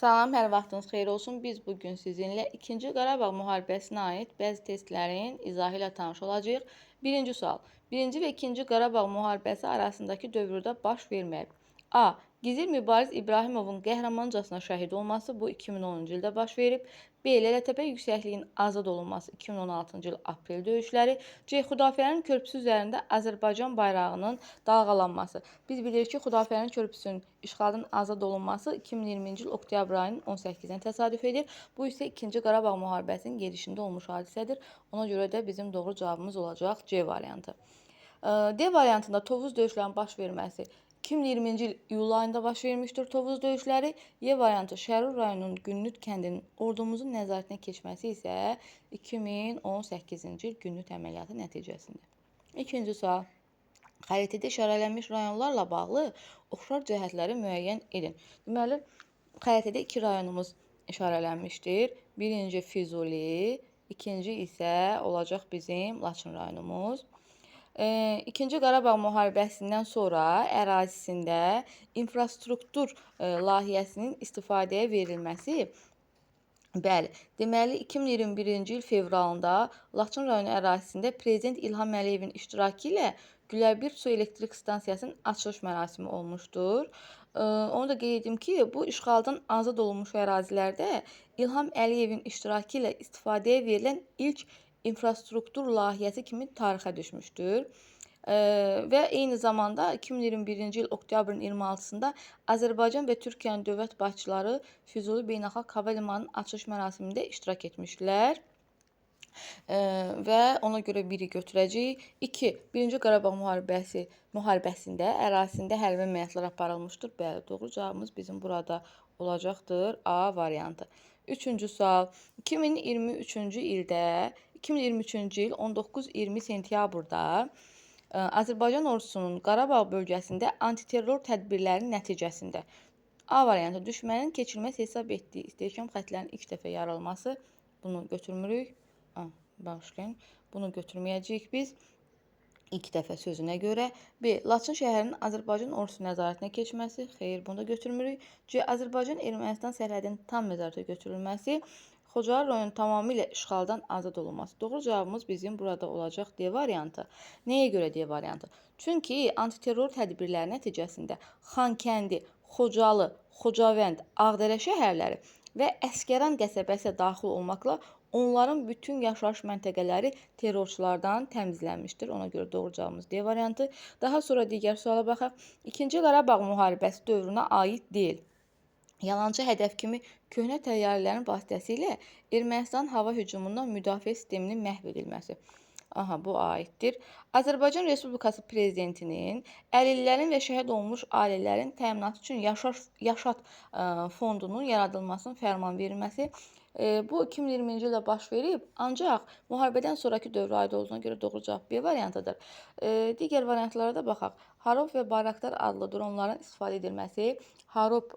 Salam, hər vaxtınız xeyir olsun. Biz bugün sizinlə 2-ci Qarabağ müharibəsinə aid bəzi testlərin izahı ilə tanış olacağıq. Birinci sual. 1-ci və 2-ci Qarabağ müharibəsi arasındakı dövrdə baş verməyib. A. Gizir Mübariz İbrahimovun qəhrəmancasına şəhid olması bu 2010-cu ildə baş verib. B. Lələtəpə yüksəkliyinin azad olunması 2016-cı il aprel döyüşləri. C. Xudafərin körpüsü üzərində Azərbaycan bayrağının dalğalanması. Biz bilirik ki, Xudafərin körpüsünün işğaldan azad olunması 2020-ci il oktyabr ayının 18-nə təsadüf edir. Bu isə 2-ci Qarabağ müharibəsinin gedişində olmuş hadisədir. Ona görə də bizim doğru cavabımız olacaq C variantı. D variantında Tovuz döyüşlərinin baş verməsi 2020-ci il iyul ayında baş vermişdir Tovuz döyüşləri. Y variantı Şərur rayonunun Günnüt kəndinin ordumuzun nəzarətinə keçməsi isə 2018-ci il Günnüt əməliyyatı nəticəsində. İkinci sual. Xəritədə işarələnmiş rayonlarla bağlı oxşar cəhətləri müəyyən edin. Deməli, xəritədə 2 rayonumuz işarələnmişdir. Birinci Füzuli, ikinci isə olacaq bizim Laçın rayonumuz. 2-ci Qarabağ müharibəsindən sonra ərazisində infrastruktur layihəsinin istifadəyə verilməsi Bəli, deməli 2021-ci il fevralında Laçın rayonu ərazisində Prezident İlham Əliyevin iştirakı ilə Güləbir su elektrik stansiyasının açılış mərasimi olmuşdur. Onu da qeyd edim ki, bu işğaldan azad olunmuş ərazilərdə İlham Əliyevin iştirakı ilə istifadəyə verilən ilk infrastruktur layihəsi kimi tarixə düşmüşdür. Və eyni zamanda 2021-ci il oktyabrın 26-sında Azərbaycan və Türkiyənin dövlət başçıları Füzuli Beynəlxalq Hava Limanının açılış mərasimində iştirak etmişdilər. Və ona görə biri götürəcəyik. 2. 1-ci Qarabağ müharibəsində ərazisində hərbi əməliyyatlar aparılmışdır. Bəli, doğru cavabımız bizim burada olacaqdır. A variantı. Üçüncü sual. 2023-cü il 19-20 sentyabrda Azərbaycan ordusunun Qarabağ bölgəsində antiterror tədbirlərinin nəticəsində A variantı düşmənin keçilməz hesab etdiyi istehkam xətlərinin ilk dəfə yarılması. Bunu götürmürük. Bağışlayın. Bunu götürməyəcəyik biz. İlk dəfə sözünə görə. B. Laçın şəhərinin Azərbaycan ordusu nəzarətinə keçməsi. Xeyr, bunu da götürmürük. C. Azərbaycan-Ermənistan sərhədinin tam nəzarətə götürülməsi. Xocalı rayonu tamamilə işğaldan azad olunması. Doğru cavabımız bizim burada olacaq D variantı. Nəyə görə D variantı? Çünki antiterror tədbirləri nəticəsində Xankəndi, Xocalı, Xocavənd, Ağdərə şəhərləri və Əsgəran qəsəbəsi daxil olmaqla onların bütün yaşayış məntəqələri terrorçulardan təmizlənmişdir. Ona görə doğru cavabımız D variantı. Daha sonra digər suala baxaq. 2-ci Qarabağ müharibəsi dövrünə aid deyil. Yalançı hədəf kimi köhnə təyyarələrin vasitəsilə Ermənistan hava hücumundan müdafiə sisteminin məhv edilməsi. Bu aiddir. Azərbaycan Respublikası Prezidentinin əlillərin və şəhid olmuş ailələrin təminatı üçün Yaşat fondunun yaradılmasının fərman verilməsi. Bu 2020-ci ildə baş verib, ancaq müharibədən sonraki dövrə aid olduğuna görə doğru cavab B variantıdır. Digər variantlara da baxaq. Harop və Bayraktar adlı dronların istifadə edilməsi. Harop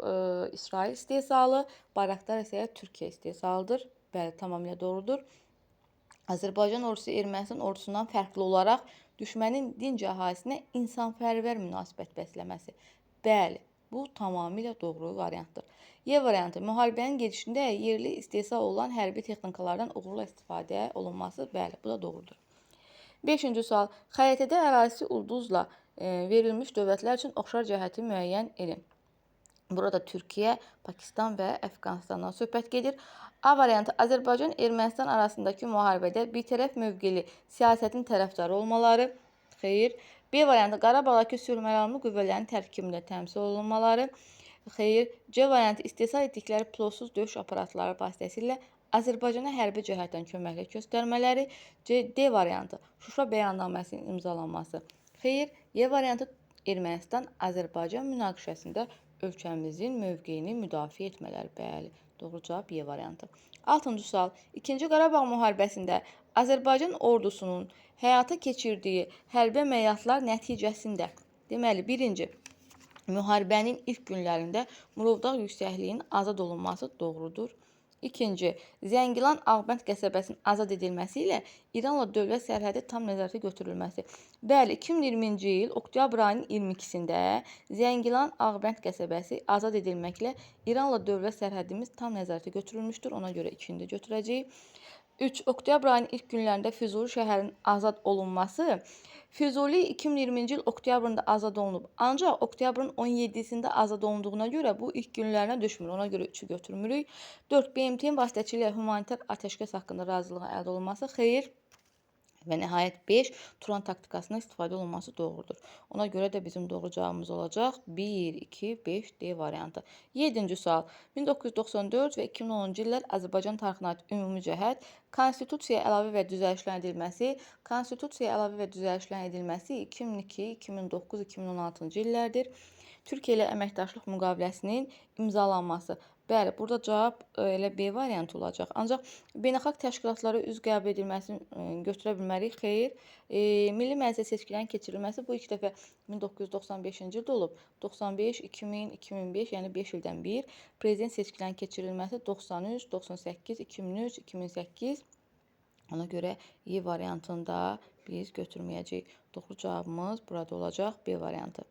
İsrail istehsalı, Bayraktar isə Türkiyə istehsalıdır. Bəli, tamamilə doğrudur. Azərbaycan ordusu Ermənistan ordusundan fərqli olaraq düşmənin dinc əhalisinə insanpərvər münasibət bəsləməsi. Bəli, bu tamamilə doğru variantdır. Y variantı. Müharibənin gedişində yerli istehsal olan hərbi texnikalardan uğurla istifadə olunması. Bəli, bu da doğrudur. 5-ci sual. Xəritədə ərazisi ulduzla verilmiş dövlətlər üçün oxşar cəhəti müəyyən edin. Burada Türkiyə, Pakistan və Əfqanistandan söhbət gedir. A variantı. Azərbaycan Ermənistan arasındakı müharibədə birtərəf mövqeli siyasətin tərəfdarı olmaları. Xeyr. B variantı. Qarabağdakı sülh məramlı qüvvələrin tərkibində təmsil olunmaları. Xeyr. C variantı. İstehsal etdikləri pilotsuz döyüş aparatları vasitəsilə Azərbaycana hərbi cəhətdən köməklik göstərmələri. D variantı. Şuşa bəyannaməsinin imzalanması. Xeyr. Y variantı. Ermənistan Azərbaycan münaqişəsində ölkəmizin mövqeyini müdafiə etmələri. Bəli, doğru cavab Y variantı. 6-cı sual. 2-ci Qarabağ müharibəsində Azərbaycan ordusunun həyata keçirdiyi hərbi əməliyyatlar nəticəsində, deməli, birinci, müharibənin ilk günlərində Murovdağ yüksəkliyinin azad olunması doğrudur. İkinci, Zəngilan Ağbənd qəsəbəsinin azad edilməsi ilə İranla dövlət sərhədi tam nəzarətə götürülməsi. Bəli, 2020-ci il oktyabr ayının 22-sində Zəngilan Ağbənd qəsəbəsi azad edilməklə İranla dövlət sərhədimiz tam nəzarətə götürülmüşdür. Ona görə 2-ni də götürəcəyik. 3. Oktyabr ayının ilk günlərində Füzuli şəhərinin azad olunması. Füzuli 2020-ci il oktyabrında azad olunub. Ancaq oktyabrın 17-sində azad olunduğuna görə bu ilk günlərinə düşmür. Ona görə 3-ü götürmürük. 4. BMT-nin vasitəsilə humanitar atəşkəs haqqında razılığın əldə olunması. Xeyr. Və nəhayət 5. Turan taktikasından istifadə olunması doğrudur. Ona görə də bizim doğru cavabımız olacaq 1, 2, 5 D variantı. 7-ci sual. 1994 və 2010-cu illər Azərbaycan tarixinə aid ümumi cəhət Konstitusiyaya əlavə və düzəlişlərin edilməsi. Konstitusiyaya əlavə və düzəlişlərin edilməsi 2002, 2009, 2016-cı illərdir. Türkiyə ilə əməkdaşlıq müqaviləsinin imzalanması. Bəli, burada cavab elə B variantı olacaq. Ancaq beynəlxalq təşkilatlara üzv qəbul edilməsini götürə bilmərik. Xeyr. Milli Məclisə seçkilərin keçirilməsi bu ilk dəfə 1995-ci ildə olub. 95, 2000, 2005, yəni 5 ildən bir. Prezident seçkilərinin keçirilməsi 93, 98, 2003, 2008. Ona görə Y variantında biz götürməyəcəyik. Doğru cavabımız burada olacaq B variantı.